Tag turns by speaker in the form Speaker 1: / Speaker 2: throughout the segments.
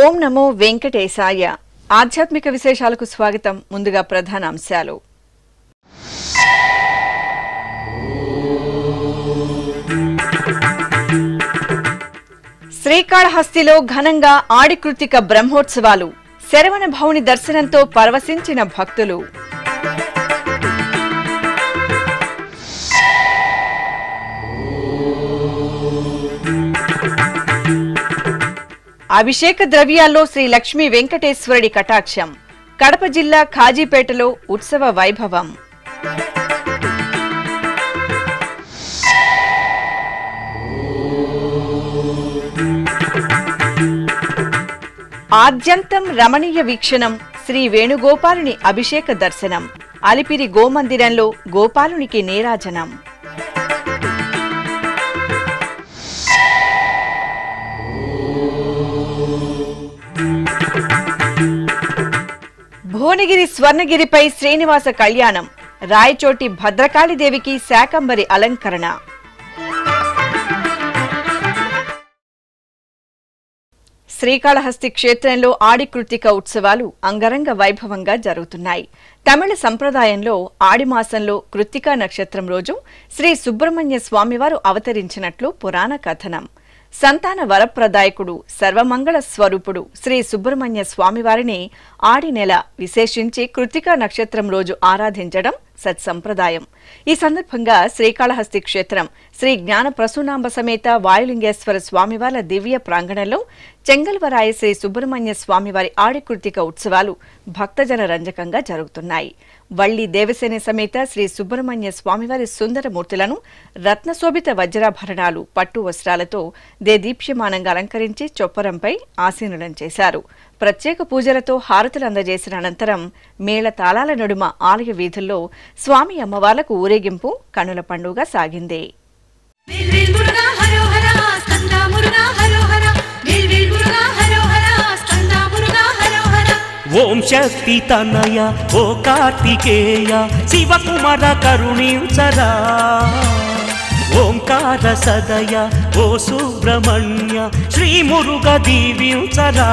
Speaker 1: ఓం నమో వెంకటేశాయ. ఆధ్యాత్మిక విశేషాలకు స్వాగతం. ముందుగా ప్రధాన అంశాలు. శ్రీకాళహస్తిలో ఘనంగా ఆడికృత్తిక బ్రహ్మోత్సవాలు. శరవణ భౌని దర్శనంతో పరవశించిన భక్తులు. అభిషేక ద్రవ్యాల్లో శ్రీ లక్ష్మీ వెంకటేశ్వరుడి కటాక్షం. కడప జిల్లా ఖాజీపేటలో ఉత్సవ వైభవం. ఆద్యంతం రమణీయ వీక్షణం. శ్రీ వేణుగోపాలుని అభిషేక దర్శనం. అలిపిరి గోమందిరంలో గోపాలునికి నీరాజనం. భువనగిరి స్వర్ణగిరిపై శ్రీనివాస కళ్యాణం. రాయచోటి భద్రకాళిదేవికి శాకంబరి అలంకరణ. శ్రీకాళహస్తి క్షేత్రంలో ఆడికృత్తిక ఉత్సవాలు అంగరంగ వైభవంగా జరుగుతున్నాయి. తమిళ సంప్రదాయంలో ఆడిమాసంలో కృత్తికా నక్షత్రం రోజు శ్రీ సుబ్రహ్మణ్య స్వామివారు అవతరించినట్లు పురాణ కథనం. సంతాన వరప్రదాయకుడు, సర్వమంగళ స్వరూపుడు శ్రీ సుబ్రహ్మణ్య స్వామివారిని ఆడి నెల విశేషించి కృత్తికా నక్షత్రం రోజు ఆరాధించడం సత్సంప్రదాయం. ఈ సందర్భంగా శ్రీకాళహస్తి క్షేత్రం శ్రీ జ్ఞాన ప్రసూనాంబ సమేత వాయులింగేశ్వర స్వామివార్ల దివ్య ప్రాంగణంలో చెంగల్వరాయ శ్రీ సుబ్రహ్మణ్య స్వామివారి ఆడికృత్తిక ఉత్సవాలు భక్తజన రంజకంగా జరుగుతున్నాయి. వల్లి దేవసేన సమేత శ్రీ సుబ్రహ్మణ్య స్వామివారి సుందరమూర్తులను రత్నశోభిత వజ్రాభరణాలు, పట్టు వస్త్రాలతో దేదీప్యమానంగా అలంకరించి చొప్పరంపై ఆసీనులను చేశారు. ప్రత్యేక పూజలతో హారతులు అందజేసిన అనంతరం మేళ తాళాల నడుమ ఆలయ వీధుల్లో స్వామి అమ్మవార్లకు ఊరేగింపు కనుల పండుగ సాగింది.
Speaker 2: ఓం శక్తి తనయ ఓ కార్తికేయ శివకుమార కరుణించరా. ఓంకార సదయ ఓ సుబ్రహ్మణ్య శ్రీ మురుగ దీవించరా.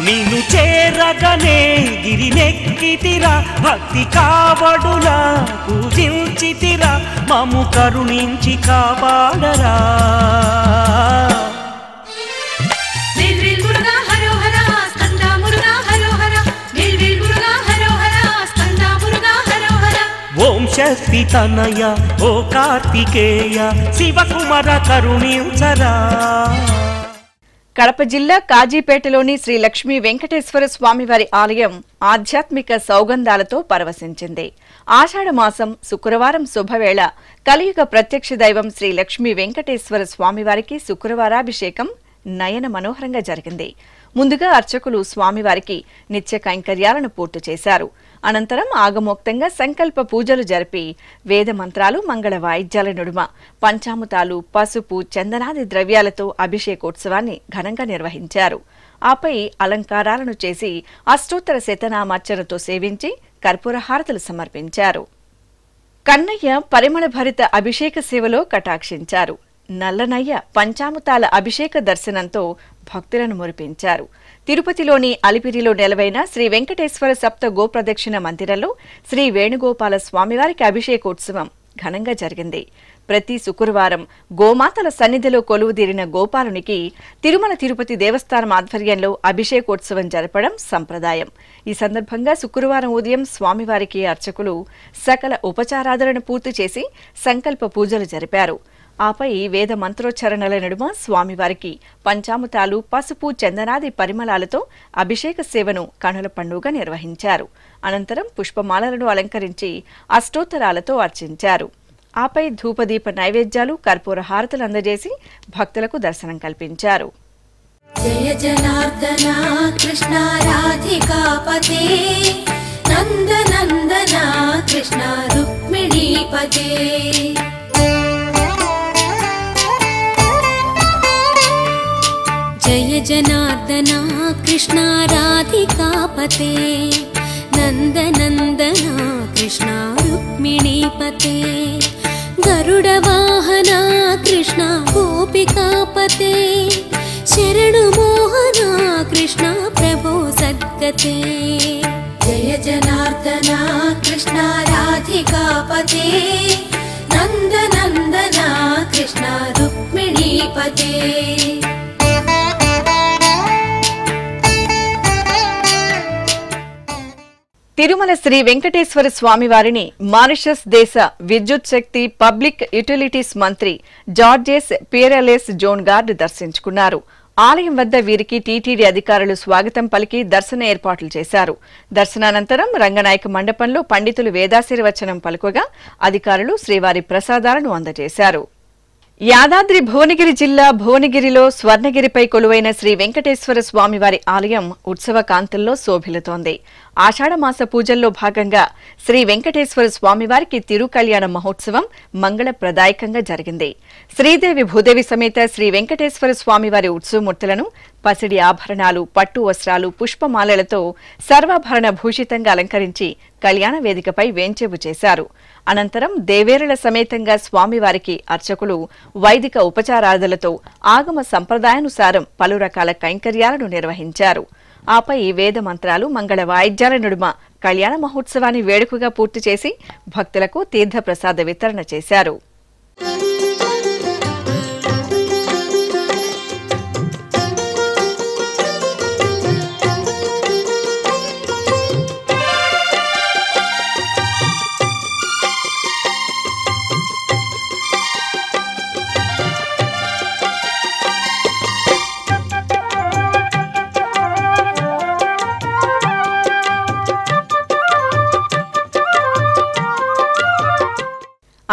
Speaker 2: నిన్ను చేరగనే గిరినెక్కితిరా, భక్తి కావడులా పూజించితిరా, మము కరుణించి కాపాడరా. ఓం శక్తి తనయ ఓ కార్తికేయ శివకుమార కరుణించరా.
Speaker 1: కడప జిల్లా కాజీపేటలోని శ్రీ లక్ష్మీ వెంకటేశ్వర స్వామివారి ఆలయం ఆధ్యాత్మిక సౌగంధాలతో పరవశించింది. ఆషాఢమాసం శుక్రవారం శుభవేళ కలియుగ ప్రత్యక్ష దైవం శ్రీ లక్ష్మీ వెంకటేశ్వర స్వామివారికి శుక్రవారాభిషేకం నయన మనోహరంగా జరిగింది. ముందుగా అర్చకులు స్వామివారికి నిత్య కైంకర్యాలను పూర్తి చేశారు. అనంతరం ఆగమోక్తంగా సంకల్ప పూజలు జరిపి వేద మంత్రాలు, మంగళ వాయిద్యాల నడుమ పంచామృతాలు, పసుపు, చందనాది ద్రవ్యాలతో అభిషేకోత్సవాన్ని ఘనంగా నిర్వహించారు. ఆపై అలంకారాలను చేసి అష్టోత్తర శతనామార్చనతో సేవించి కర్పూర హారతులు సమర్పించారు. కన్నయ్య పరిమళ భరిత అభిషేక సేవలో కటాక్షించారు. నల్లనయ్య పంచామృతాల అభిషేక దర్శనంతో భక్తులను మురిపించారు. తిరుపతిలోని అలిపిరిలో నెలవైన శ్రీ వెంకటేశ్వర సప్త గోప్రదక్షిణ మందిరంలో శ్రీ వేణుగోపాల స్వామివారికి అభిషేకోత్సవం ఘనంగా జరిగింది. ప్రతి శుక్రవారం గోమాతల సన్నిధిలో కొలువుదీరిన గోపాలునికి తిరుమల తిరుపతి దేవస్థానం ఆధ్వర్యంలో అభిషేకోత్సవం జరపడం సంప్రదాయం. ఈ సందర్భంగా శుక్రవారం ఉదయం స్వామివారికి అర్చకులు సకల ఉపచారాదులను పూర్తి చేసి సంకల్ప పూజలు జరిపారు. ఆపై వేద మంత్రోచ్చరణల నడుమ స్వామివారికి పంచామృతాలు, పసుపు, చందనాది పరిమళాలతో అభిషేక సేవను కనుల పండుగ నిర్వహించారు. అనంతరం పుష్పమాలలను అలంకరించి అష్టోత్తరాలతో అర్చించారు. ఆపై ధూపదీప నైవేద్యాలు, కర్పూర హారతులు అందజేసి భక్తులకు దర్శనం కల్పించారు.
Speaker 3: జయ జనార్దన కృష్ణ రాధికాపతే నందనందన కృష్ణ రుక్మిణీపతే. जनार्दना कृष्णा राधिकापते नन्दनन्दना कृष्णा रुक्मिणीपते गरुडवाहना कृष्णा गोपिकापते शरणुमोहना कृष्णा प्रभो सद्गते जय जनार्दना कृष्णा राधिकापते नन्दनन्दना कृष्णा रुक्मिणीपते
Speaker 1: తిరుమల శ్రీ వెంకటేశ్వర స్వామి వారిని మారిషస్ దేశ విద్యుత్ శక్తి పబ్లిక్ యుటిలిటీస్ మంత్రి జార్జెస్ పియరలెస్ జోన్గార్డ్ దర్శించుకున్నారు. ఆలయం వద్ద వీరికి టీటీడీ అధికారులు స్వాగతం పలికి దర్శన ఏర్పాట్లు చేశారు. దర్శనానంతరం రంగనాయక మండపంలో పండితులు వేదాశీర్వచనం పలుకగా అధికారులు శ్రీవారి ప్రసాదాలను అందజేశారు. యాదాద్రి భువనగిరి జిల్లా భువనగిరిలో స్వర్ణగిరిపై కొలువైన శ్రీ వెంకటేశ్వర స్వామివారి ఆలయం ఉత్సవ కాంతుల్లో శోభిల్లుతోంది. ఆషాఢమాస పూజల్లో భాగంగా శ్రీ వెంకటేశ్వర స్వామివారికి తిరుకళ్యాణ మహోత్సవం మంగళప్రదాయకంగా జరిగింది. శ్రీదేవి భూదేవి సమేత శ్రీ వెంకటేశ్వర స్వామివారి ఉత్సవమూర్తులను పసిడి ఆభరణాలు, పట్టు వస్త్రాలు, పుష్పమాలలతో సర్వాభరణ భూషితంగా అలంకరించి కళ్యాణ వేదికపై వేంచేపు చేశారు. అనంతరం దేవేరుల సమేతంగా స్వామివారికి అర్చకులు వైదిక ఉపచారాదులతో ఆగమ సంప్రదాయానుసారం పలు రకాల కైంకర్యాలను నిర్వహించారు. ఆపై వేద మంత్రాలు, మంగళ వాయిద్యాల నడుమ కళ్యాణ మహోత్సవాన్ని వేడుకగా పూర్తి చేసి భక్తులకు తీర్థప్రసాద వితరణ చేశారు.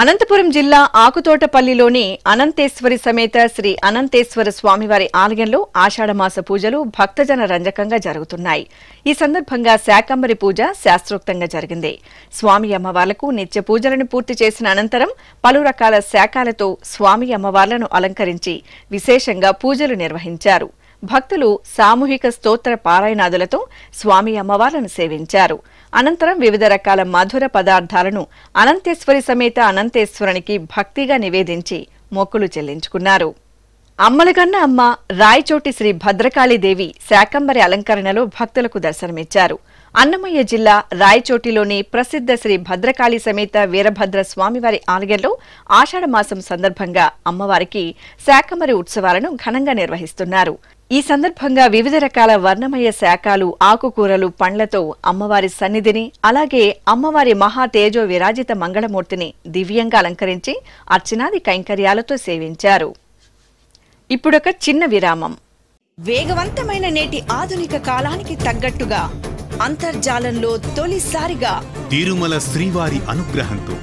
Speaker 1: అనంతపురం జిల్లా ఆకుతోటపల్లిలోని అనంతేశ్వరి సమేత శ్రీ అనంతేశ్వర స్వామివారి ఆలయంలో ఆషాఢమాస పూజలు భక్తజన రంజకంగా జరుగుతున్నాయి. ఈ సందర్భంగా శాకంబరి పూజ శాస్త్రోక్తంగా జరిగింది. స్వామి అమ్మవార్లకు నిత్య పూజలను పూర్తి చేసిన అనంతరం పలు రకాల శాఖలతో స్వామి అమ్మవార్లను అలంకరించి విశేషంగా పూజలు నిర్వహించారు. భక్తులు సామూహిక స్తోత్ర పారాయణాదులతో స్వామి అమ్మవార్లను సేవించారు. అనంతరం వివిధ రకాల మధుర పదార్థాలను అనంతేశ్వరి సమేత అనంతేశ్వరునికి భక్తిగా నివేదించి మొక్కులు చెల్లించుకున్నారు. అమ్మలగన్న అమ్మ రాయచోటి శ్రీ భద్రకాళీదేవి శాకంబరి అలంకరణలో భక్తులకు దర్శనమిచ్చారు. అన్నమయ్య జిల్లా రాయచోటిలోని ప్రసిద్ధ శ్రీ భద్రకాళి సమేత వీరభద్ర స్వామివారి ఆలయంలో ఆషాఢమాసం సందర్భంగా అమ్మవారికి శాకంబరి ఉత్సవాలను ఘనంగా నిర్వహిస్తున్నారు. ఈ సందర్భంగా వివిధ రకాల వర్ణమయ శాఖలు, ఆకుకూరలు, పండ్లతో అమ్మవారి సన్నిధిని అలాగే అమ్మవారి మహా తేజో విరాజిత మంగళమూర్తిని దివ్యంగా అలంకరించి అర్చనాది కైంకర్యాలతో సేవించారు. ఇప్పుడొక చిన్న విరామం.
Speaker 4: వేగవంతమైన నేటి ఆధునిక కాలానికి తగ్గట్టుగా అంతర్జాలంలో తొలిసారిగా
Speaker 5: తిరుమల శ్రీవారి అనుగ్రహంతో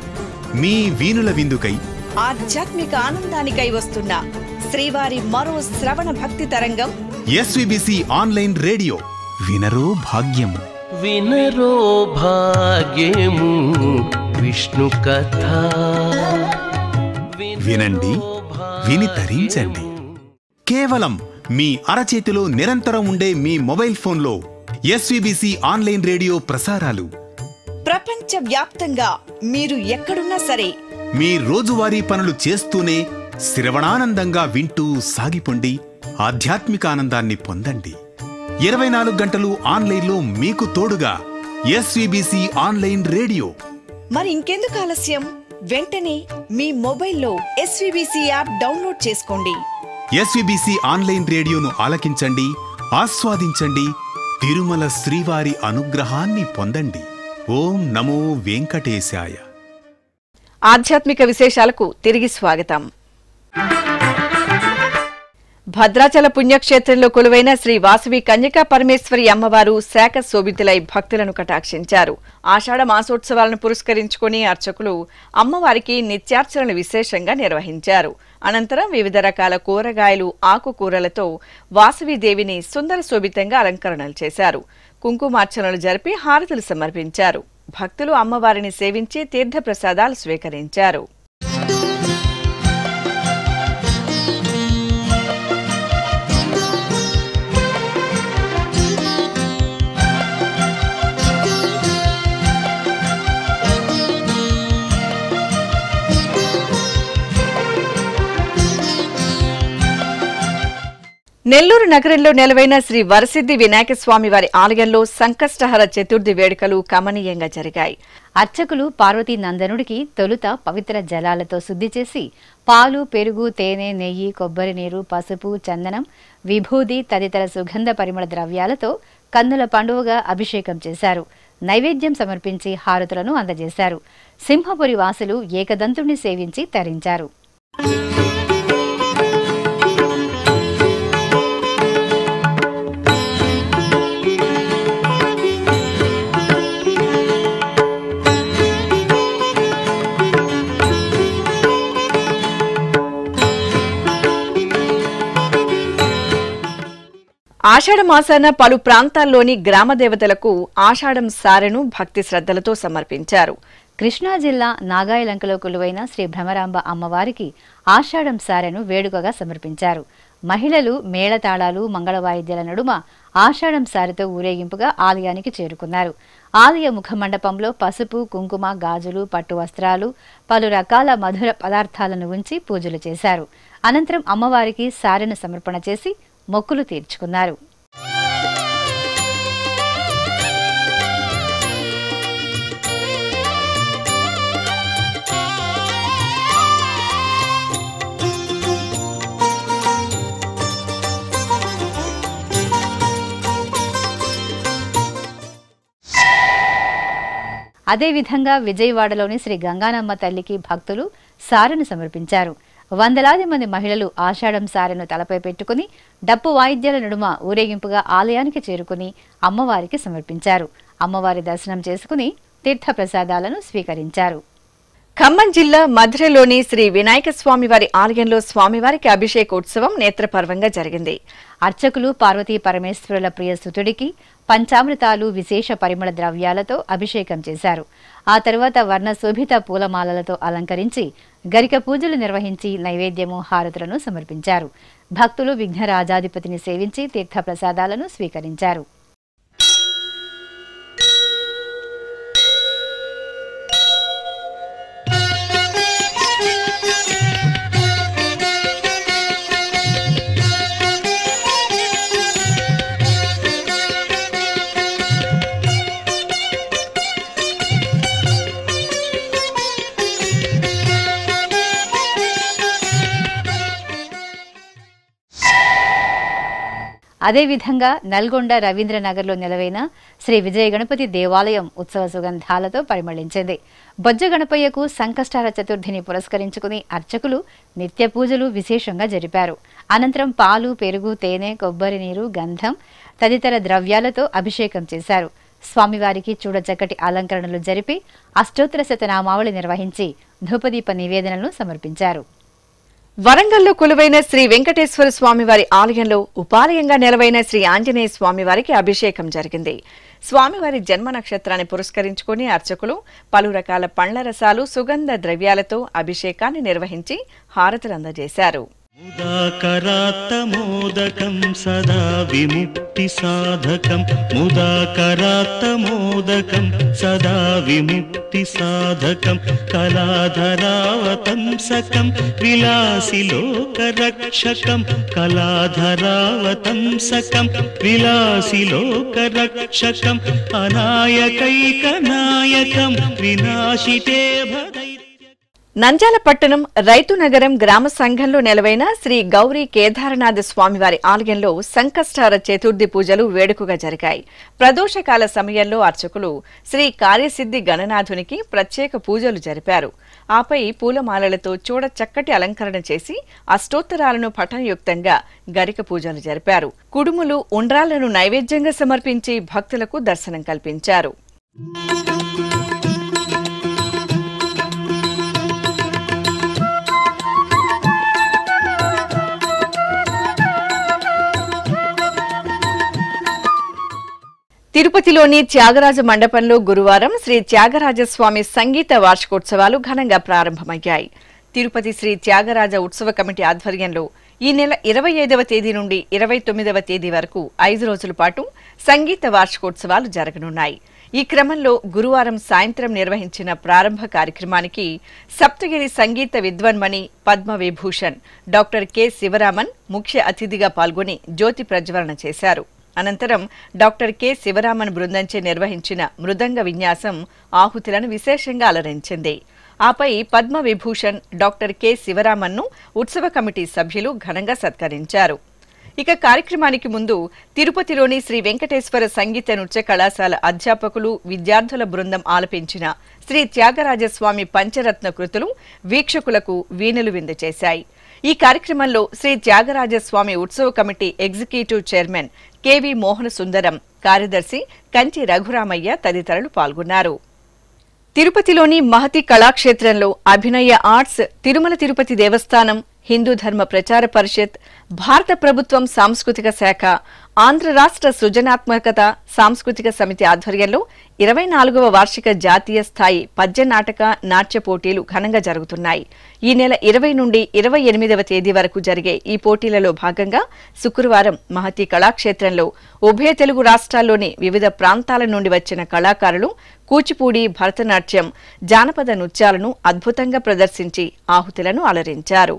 Speaker 5: మీ వీనుల విందుకై
Speaker 4: ఆధ్యాత్మిక ఆనందానికై వస్తున్న శ్రీవారి మరో శ్రవణ భక్తి తరంగం
Speaker 5: ఎస్వీబీసీ ఆన్లైన్ రేడియో. వినరో భాగ్యము,
Speaker 2: వినరో భాగ్యము విష్ణు కథ.
Speaker 5: వినండి, విని తరించండి. కేవలం మీ అరచేతిలో నిరంతరం ఉండే మీ మొబైల్ ఫోన్లో ఎస్వీబీసీ ఆన్లైన్ రేడియో ప్రసారాలు
Speaker 4: ప్రపంచ వ్యాప్తంగా మీరు ఎక్కడున్నా సరే
Speaker 5: మీ రోజువారీ పనులు చేస్తూనే శ్రవణానందంగా వింటూ సాగిపోండి. ఆధ్యాత్మిక ఆనందాన్ని పొందండి. 24 గంటలు ఆన్లైన్లో మీకు తోడుగా ఎస్వీబీసీ ఆన్లైన్ రేడియో.
Speaker 4: మరి ఇంకెందుకు ఆలస్యం? వెంటనే మీ మొబైల్లో ఎస్వీబీసీ యాప్ డౌన్లోడ్ చేసుకోండి.
Speaker 5: ఎస్వీబీసీ ఆన్లైన్ రేడియోను ఆలకించండి, ఆస్వాదించండి. తిరుమల శ్రీవారి అనుగ్రహాన్ని పొందండి. ఓం నమో వెంకటేశాయ.
Speaker 1: ఆధ్యాత్మిక విశేషాలకు తిరిగి స్వాగతం. భద్రాచల పుణ్యక్షేత్రంలో కొలువైన శ్రీ వాసవి కన్యకా పరమేశ్వరి అమ్మవారు శాఖ శోభితులై భక్తులను కటాక్షించారు. ఆషాఢ మాసోత్సవాలను పురస్కరించుకుని అర్చకులు అమ్మవారికి నిత్యార్చనలు విశేషంగా నిర్వహించారు. అనంతరం వివిధ రకాల కూరగాయలు, ఆకుకూరలతో వాసవీదేవిని సుందర శోభితంగా అలంకరణలు చేశారు. కుంకుమార్చనలు జరిపి హారతులు సమర్పించారు. భక్తులు అమ్మవారిని సేవించి తీర్థప్రసాదాలు స్వీకరించారు. నెల్లూరు నగరంలో నెలవైన శ్రీ వరసిద్ధి వినాయక స్వామి వారి ఆలయంలో సంకష్టహర చతుర్థి వేడుకలు కమనీయంగా జరిగాయి.
Speaker 6: అర్చకులు పార్వతీ నందనుడికి తొలుత పవిత్ర జలాలతో శుద్ధి చేసి పాలు, పెరుగు, తేనె, నెయ్యి, కొబ్బరి నీరు, పసుపు, చందనం, విభూది తదితర సుగంధ పరిమళ ద్రవ్యాలతో కన్నుల పండువగా అభిషేకం చేశారు. నైవేద్యం సమర్పించి హారతులను అందజేశారు. సింహపురి వాసులు ఏకదంతుణ్ణి సేవించి తరించారు.
Speaker 1: ఆషాఢ మాసాన పలు ప్రాంతాల్లోని గ్రామ దేవతలకు ఆషాఢం సారెను భక్తి శ్రద్ధలతో సమర్పించారు.
Speaker 6: కృష్ణా జిల్లా నాగాయలంకలో కొలువైన శ్రీ భ్రమరాంబ అమ్మవారికి ఆషాఢం సారెను వేడుకగా సమర్పించారు. మహిళలు మేళతాళాలు, మంగళవాయిద్యాల నడుమ ఆషాఢం సారెతో ఊరేగింపుగా ఆలయానికి చేరుకున్నారు. ఆలయ ముఖమండపంలో పసుపు, కుంకుమ, గాజులు, పట్టు వస్త్రాలు, పలు రకాల మధుర పదార్థాలను ఉంచి పూజలు చేశారు. అనంతరం అమ్మవారికి సారెను సమర్పణ చేసి మొక్కులు తీర్చుకున్నారు. అదేవిధంగా విజయవాడలోని శ్రీ గంగానమ్మ తల్లికి భక్తులు సారెను సమర్పించారు. వందలాది మంది మహిళలు ఆషాఢం సారెను తలపై పెట్టుకుని డప్పు వాయిద్యాల నడుమ ఊరేగింపుగా ఆలయానికి చేరుకుని అమ్మవారికి సమర్పించారు. అమ్మవారి దర్శనం చేసుకుని తీర్థప్రసాదాలను స్వీకరించారు.
Speaker 1: ఖమ్మం జిల్లా మధురలోని శ్రీ వినాయక స్వామివారి ఆలయంలో స్వామివారికి అభిషేకోత్సవం నేత్రపర్వంగా జరిగింది.
Speaker 6: అర్చకులు పార్వతీ పరమేశ్వరుల ప్రియ సుతుడికి పంచామృతాలు, విశేష పరిమళ ద్రవ్యాలతో అభిషేకం చేశారు. ఆ తరువాత వర్ణశోభిత పూలమాలలతో అలంకరించి గరిక పూజలు నిర్వహించి నైవేద్యము, హారతులను సమర్పించారు. భక్తులు విఘ్నరాజాధిపతిని సేవించి తీర్థప్రసాదాలను స్వీకరించారు. అదేవిధంగా నల్గొండ రవీంద్రనగర్లో నెలవైన శ్రీ విజయ గణపతి దేవాలయం ఉత్సవ సుగంధాలతో పరిమళించింది. బొజ్జ గణపయ్యకు సంకష్టార చతుర్థిని పురస్కరించుకుని అర్చకులు నిత్య పూజలు విశేషంగా జరిపారు. అనంతరం పాలు, పెరుగు, తేనె, కొబ్బరి నీరు, గంధం తదితర ద్రవ్యాలతో అభిషేకం చేశారు. స్వామివారికి చూడచక్కటి అలంకరణలు జరిపి అష్టోత్తర శతనామావళి నిర్వహించి ధూపదీప నివేదనలను సమర్పించారు.
Speaker 1: వరంగల్లో కొలువైన శ్రీ వెంకటేశ్వర స్వామివారి ఆలయంలో ఉపాలయంగా నెలవైన శ్రీ ఆంజనేయ స్వామివారికి అభిషేకం జరిగింది. స్వామివారి జన్మ నక్షత్రాన్ని పురస్కరించుకుని అర్చకులు పలు రకాల పండ్ల రసాలు, సుగంధ ద్రవ్యాలతో అభిషేకాన్ని నిర్వహించి హారతులు అందజేశారు.
Speaker 7: ముదాకరాత్తమోదకం సదా విముక్తి సాధకం, ముదాకరాత్తమోదకం సదా విముక్తి సాధకం, కళాధరావతంసకం విలాసి లోకరక్షకం, కళాధరావతంసకం విలాసి లోకరక్షకం, అనాయకైకనాయకం వినాశితే భదై.
Speaker 1: నంద్యాల పట్టణం రైతు నగరం గ్రామ సంఘంలో నెలవైన శ్రీ గౌరీ కేదారనాథ స్వామివారి ఆలయంలో సంకష్టార చతుర్థి పూజలు వేడుకగా జరిగాయి. ప్రదోషకాల సమయంలో అర్చకులు శ్రీ కార్యసిద్ధి గణనాథునికి ప్రత్యేక పూజలు జరిపారు. ఆపై పూలమాలలతో చూడ చక్కటి అలంకరణ చేసి అష్టోత్తరాలను పఠనయుక్తంగా గరిక పూజలు జరిపారు. కుడుములు, ఉండ్రాలను నైవేద్యంగా సమర్పించి భక్తులకు దర్శనం కల్పించారు. తిరుపతిలోని త్యాగరాజ మండపంలో గురువారం శ్రీ త్యాగరాజస్వామి సంగీత వార్షికోత్సవాలు ఘనంగా ప్రారంభమయ్యాయి. తిరుపతి శ్రీ త్యాగరాజ ఉత్సవ కమిటీ ఆధ్వర్యంలో ఈ నెల 25వ తేదీ నుండి 29వ తేదీ వరకు 5 రోజుల పాటు సంగీత వార్షికోత్సవాలు జరగనున్నాయి. ఈ క్రమంలో గురువారం సాయంత్రం నిర్వహించిన ప్రారంభ కార్యక్రమానికి సప్తగిరి సంగీత విద్వాన్మణి పద్మవిభూషణ్ డాక్టర్ కె శివరామన్ ముఖ్య అతిథిగా పాల్గొని జ్యోతి ప్రజ్వలన చేశారు. అనంతరం డాక్టర్ కె శివరామన్ బృందంచే నిర్వహించిన మృదంగ విన్యాసం ఆహుతులను విశేషంగా అలరించింది. ఆపై పద్మవిభూషణ్ డాక్టర్ కె శివరామన్ను ఉత్సవ కమిటీ సభ్యులు ఘనంగా సత్కరించారు. ఇక కార్యక్రమానికి ముందు తిరుపతిలోని శ్రీ వెంకటేశ్వర సంగీత నృత్య కళాశాల అధ్యాపకులు విద్యార్థుల బృందం ఆలపించిన శ్రీ త్యాగరాజస్వామి పంచరత్న కృతులు వీక్షకులకు వీణులు విందు చేశాయి. ఈ కార్యక్రమంలో శ్రీ త్యాగరాజస్వామి ఉత్సవ కమిటీ ఎగ్జిక్యూటివ్ చైర్మన్ కెవి మోహన సుందరం, కార్యదర్శి కంచి రఘురామయ్య తదితరులు పాల్గొన్నారు. తిరుపతిలోని మహతి కళాక్షేత్రంలో అభినయ ఆర్ట్స్, తిరుమల తిరుపతి దేవస్థానం, హిందూ ధర్మ ప్రచార పరిషత్, భారత ప్రభుత్వం సాంస్కృతిక శాఖ, ఆంధ్ర రాష్ట్ర సృజనాత్మకత సాంస్కృతిక సమితి ఆధ్వర్యంలో 24వ వార్షిక జాతీయ స్థాయి పద్య నాటక నాట్య పోటీలు ఘనంగా జరుగుతున్నాయి. ఈ నెల 20 నుండి 28వ తేదీ వరకు జరిగే ఈ పోటీలలో భాగంగా శుక్రవారం మహతి కళాక్షేత్రంలో ఉభయ తెలుగు రాష్ట్రాల్లోని వివిధ ప్రాంతాల నుండి వచ్చిన కళాకారులు కూచిపూడి, భరతనాట్యం, జానపద నృత్యాలను అద్భుతంగా ప్రదర్శించి ఆహుతులను అలరించారు.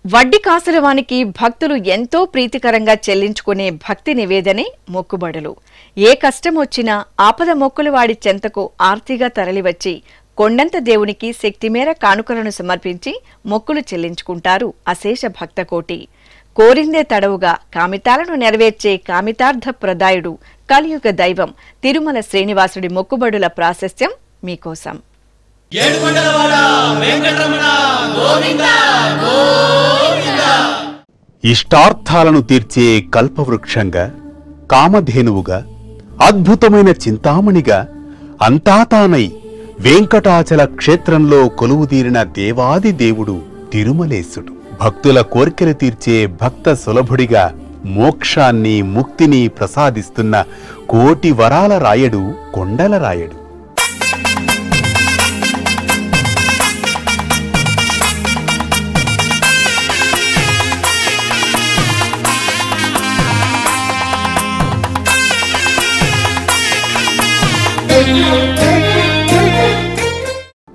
Speaker 1: వడ్డీ కాసులవానికి భక్తులు ఎంతో ప్రీతికరంగా చెల్లించుకునే భక్తి నివేదనే మొక్కుబడులు. ఏ కష్టం వచ్చినా ఆపద మొక్కులు వాడి చెంతకు ఆర్తిగా తరలివచ్చి కొండంత దేవునికి శక్తిమేర కానుకలను సమర్పించి మొక్కులు చెల్లించుకుంటారు అశేష భక్తకోటి. కోరిందే తడవుగా కామితాలను నెరవేర్చే కామితార్థ ప్రదాయుడు కలియుగ దైవం తిరుమల శ్రీనివాసుడి మొక్కుబడుల ప్రాశస్త్యం మీకోసం.
Speaker 5: ఇష్టార్థాలను తీర్చే కల్పవృక్షంగా, కామధేనువుగా, అద్భుతమైన చింతామణిగా అంతా తానై వెంకటాచల క్షేత్రంలో కొలువుదీరిన దేవాది దేవుడు తిరుమలేశుడు. భక్తుల కోర్కెలు తీర్చే భక్త సులభుడిగా మోక్షాన్ని, ముక్తిని ప్రసాదిస్తున్న కోటి వరాల రాయడు కొండల రాయడు.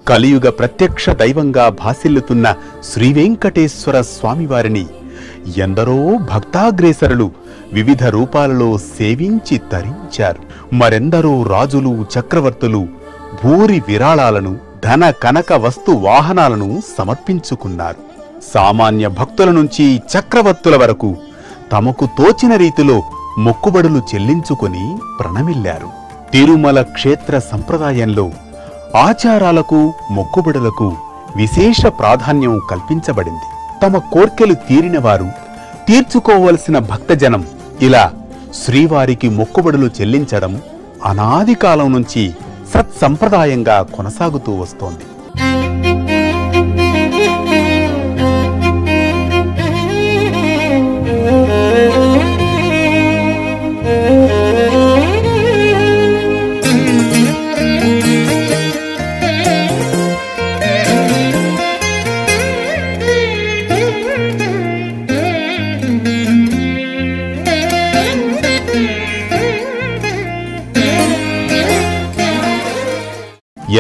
Speaker 5: కలియుగ ప్రత్యక్ష దైవంగా భాసిల్లుతున్న శ్రీవెంకటేశ్వర స్వామివారిని ఎందరో భక్తాగ్రేసరులు వివిధ రూపాలలో సేవించి తరించారు. మరెందరో రాజులు, చక్రవర్తులు భూరి విరాళాలను, ధన కనక వస్తు వాహనాలను సమర్పించుకున్నారు. సామాన్య భక్తుల నుంచి చక్రవర్తుల వరకు తమకు తోచిన రీతిలో మొక్కుబడులు చెల్లించుకుని ప్రణమిల్లారు. తిరుమల క్షేత్ర సంప్రదాయంలో ఆచారాలకు, మొక్కుబడులకు విశేష ప్రాధాన్యం కల్పించబడింది. తమ కోర్కెలు తీరినవారు, తీర్చుకోవలసిన భక్తజనం ఇలా శ్రీవారికి మొక్కుబడులు చెల్లించడం అనాది కాలం నుంచి సత్సంప్రదాయంగా కొనసాగుతూ వస్తోంది.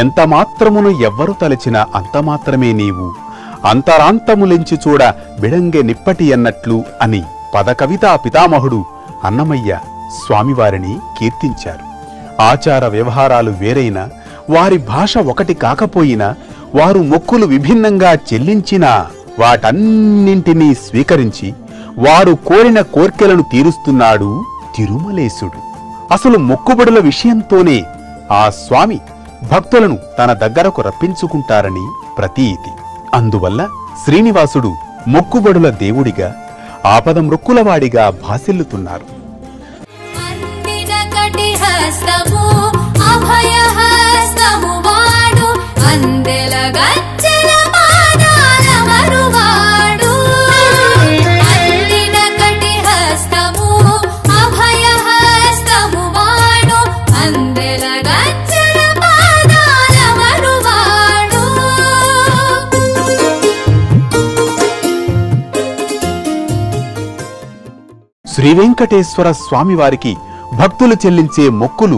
Speaker 5: ఎంత మాత్రమును ఎవ్వరు తలచిన అంత మాత్రమే నీవు, అంతరాంతములెంచి చూడ బిడంగె నిప్పటి అన్నట్లు అని పదకవితా పితామహుడు అన్నమయ్య స్వామివారిని కీర్తించారు. ఆచార వ్యవహారాలు వేరైనా, వారి భాష ఒకటి కాకపోయినా, వారు మొక్కులు విభిన్నంగా చెల్లించినా వాటన్నింటినీ స్వీకరించి వారు కోరిన కోర్కెలను తీరుస్తున్నాడు తిరుమలేశుడు. అసలు మొక్కుబడుల విషయంతోనే ఆ స్వామి భక్తులను తన దగ్గరకు రప్పించుకుంటారని ప్రతీతి. అందువల్ల శ్రీనివాసుడు మొక్కుబడుల దేవుడిగా, ఆపద మృక్కులవాడిగా భాసిల్లుతున్నారు. శ్రీవెంకటేశ్వర స్వామివారికి భక్తులు చెల్లించే మొక్కులు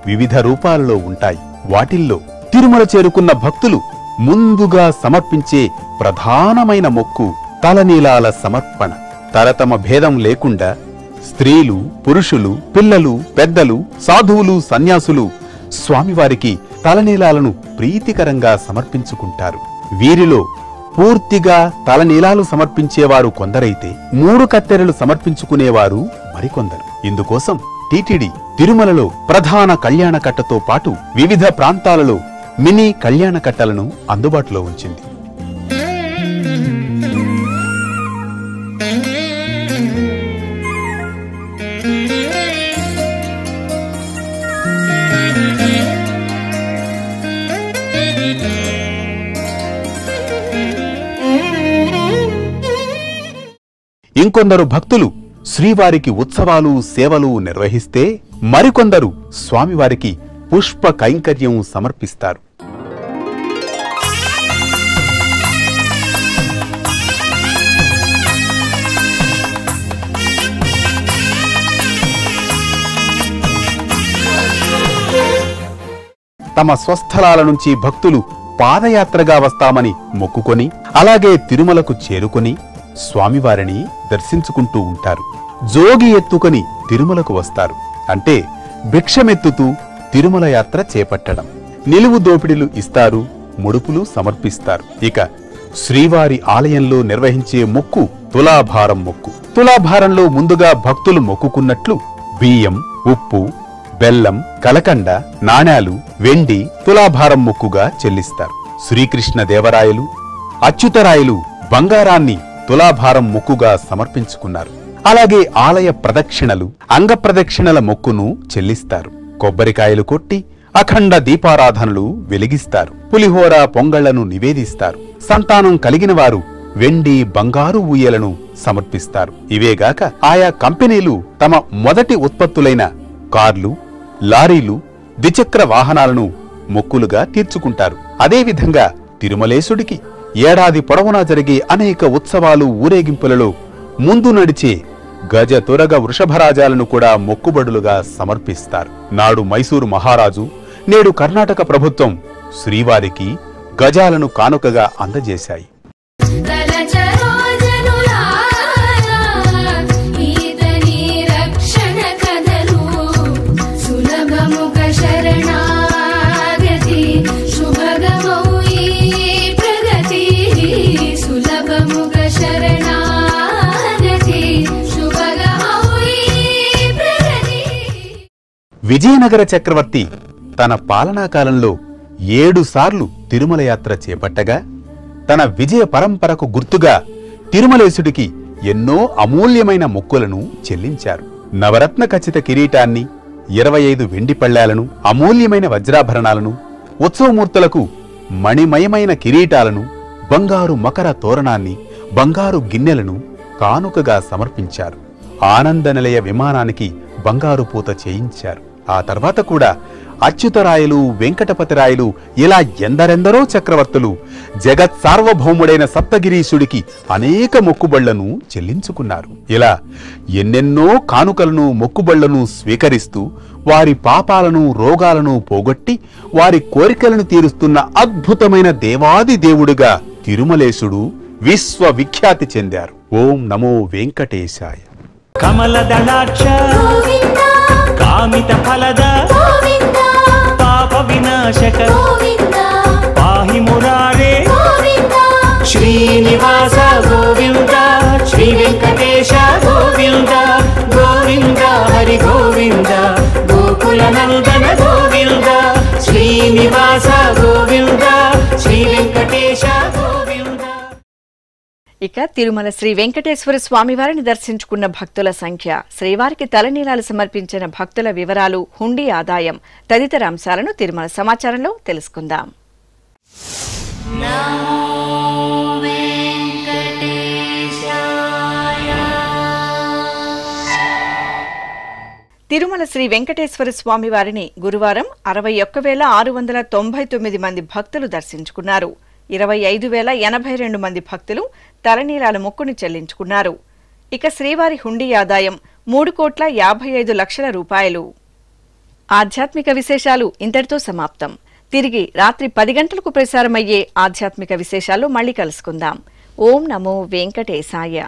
Speaker 5: వివిధ రూపాలలో ఉంటాయి. వాటిల్లో తిరుమల చేరుకున్న భక్తులు ముందుగా సమర్పించే ప్రధానమైన మొక్కు తలనీలాల సమర్పణ. తరతమ భేదం లేకుండా స్త్రీలు, పురుషులు, పిల్లలు, పెద్దలు, సాధువులు, సన్యాసులు స్వామివారికి తలనీలాలను ప్రీతికరంగా సమర్పించుకుంటారు. వీరిలో పూర్తిగా తలనీలాలు సమర్పించేవారు కొందరైతే 3 కత్తెరలు సమర్పించుకునేవారు మరికొందరు. ఇందుకోసం టీటీడీ తిరుమలలో ప్రధాన కళ్యాణకట్టతో పాటు వివిధ ప్రాంతాలలో మినీ కళ్యాణకట్టలను అందుబాటులో ఉంచింది. ఇంకొందరు భక్తులు శ్రీవారికి ఉత్సవాలు, సేవలు నిర్వహిస్తే మరికొందరు స్వామివారికి పుష్ప కైంకర్యం సమర్పిస్తారు. తమ స్వస్థలాల నుంచి భక్తులు పాదయాత్రగా వస్తామని మొక్కుకొని అలాగే తిరుమలకు చేరుకొని స్వామివారిని దర్శించుకుంటూ ఉంటారు. జోగి ఎత్తుకొని తిరుమలకు వస్తారు. అంటే భిక్షమెత్తుతూ తిరుమల యాత్ర చేపట్టడం. నిలువు దోపిడీలు ఇస్తారు, ముడుపులు సమర్పిస్తారు. ఇక శ్రీవారి ఆలయంలో నిర్వహించే మొక్కు తులాభారం మొక్కు. తులాభారంలో ముందుగా భక్తులు మొక్కుకున్నట్లు బియ్యం, ఉప్పు, బెల్లం, కలకండ, నాణేలు, వెండి తులాభారం మొక్కుగా చెల్లిస్తారు. శ్రీకృష్ణ దేవరాయలు, అచ్యుతరాయలు బంగారాన్ని తులాభారం మొక్కుగా సమర్పించుకున్నారు. అలాగే ఆలయ ప్రదక్షిణలు, అంగప్రదక్షిణల మొక్కును చెల్లిస్తారు. కొబ్బరికాయలు కొట్టి అఖండ దీపారాధనలు వెలిగిస్తారు. పులిహోర, పొంగళ్లను నివేదిస్తారు. సంతానం కలిగిన వారు వెండి, బంగారు ఊయలను సమర్పిస్తారు. ఇవేగాక ఆయా కంపెనీలు తమ మొదటి ఉత్పత్తులైన కార్లు, లారీలు, ద్విచక్ర వాహనాలను మొక్కులుగా తీర్చుకుంటారు. అదేవిధంగా తిరుమలేశుడికి ఏడాది పొడవునా జరిగే అనేక ఉత్సవాలు, ఊరేగింపులలో ముందు నడిచే గజ, తురగ, వృషభరాజాలను కూడా మొక్కుబడులుగా సమర్పిస్తారు. నాడు మైసూరు మహారాజు, నేడు కర్ణాటక ప్రభుత్వం శ్రీవారికి గజాలను కానుకగా అందజేశాయి. విజయనగర చక్రవర్తి తన పాలనాకాలంలో 7 సార్లు తిరుమల యాత్ర చేపట్టగా తన విజయ పరంపరకు గుర్తుగా తిరుమలేశుడికి ఎన్నో అమూల్యమైన మొక్కులను చెల్లించారు. నవరత్న ఖచ్చిత కిరీటాన్ని, 25 వెండి పళ్ళాలను, అమూల్యమైన వజ్రాభరణాలను, ఉత్సవమూర్తులకు మణిమయమైన కిరీటాలను, బంగారు మకర తోరణాన్ని, బంగారు గిన్నెలను కానుకగా సమర్పించారు. ఆనందనిలయ విమానానికి బంగారు పూత చేయించారు. ఆ తర్వాత కూడా అచ్యుతరాయలు, వెంకటపతిరాయలు ఇలా ఎందరెందరో చక్రవర్తులు జగత్ సార్వభౌముడైన సప్తగిరీశుడికి అనేక మొక్కుబళ్లను చెల్లించుకున్నారు. ఇలా ఎన్నెన్నో కానుకలను, మొక్కుబళ్లను స్వీకరిస్తూ వారి పాపాలను, రోగాలను పోగొట్టి వారి కోరికలను తీరుస్తున్న అద్భుతమైన దేవాది దేవుడుగా తిరుమలేశుడు విశ్వవిఖ్యాతి చెందారు. ఓం నమో వెంకటేశాయ.
Speaker 7: కమలదళాక్ష కామిత ఫలద పాప వినాశక పాహి మురారే శ్రీనివాస గోవింద శ్రీ వెంకటేశ గోవింద గోవింద హరి గోవింద గోకుల నందన గోవింద శ్రీనివాస గోవింద శ్రీ వెంకటేశ గోవింద.
Speaker 1: ఇక తిరుమల శ్రీ వెంకటేశ్వర స్వామివారిని దర్శించుకున్న భక్తుల సంఖ్య, శ్రీవారికి తలనీలాలు సమర్పించిన భక్తుల వివరాలు, హుండీ ఆదాయం తదితర అంశాలను తిరుమల సమాచారంలో తెలుసుకుందాం. తిరుమల శ్రీ వెంకటేశ్వర స్వామివారిని గురువారం 61,699 మంది భక్తులు దర్శించుకున్నారు. 25,082 మంది భక్తులు తలనీలాల మొక్కును చెల్లించుకున్నారు. ఇక శ్రీవారి హుండీ ఆదాయం 3,55,00,000 రూపాయలు. ఆధ్యాత్మిక విశేషాలు ఇంతటితో సమాప్తం. తిరిగి రాత్రి 10 గంటలకు ప్రసారమయ్యే ఆధ్యాత్మిక విశేషాలు మళ్ళీ కలుసుకుందాం. ఓం నమో వెంకటేశాయ.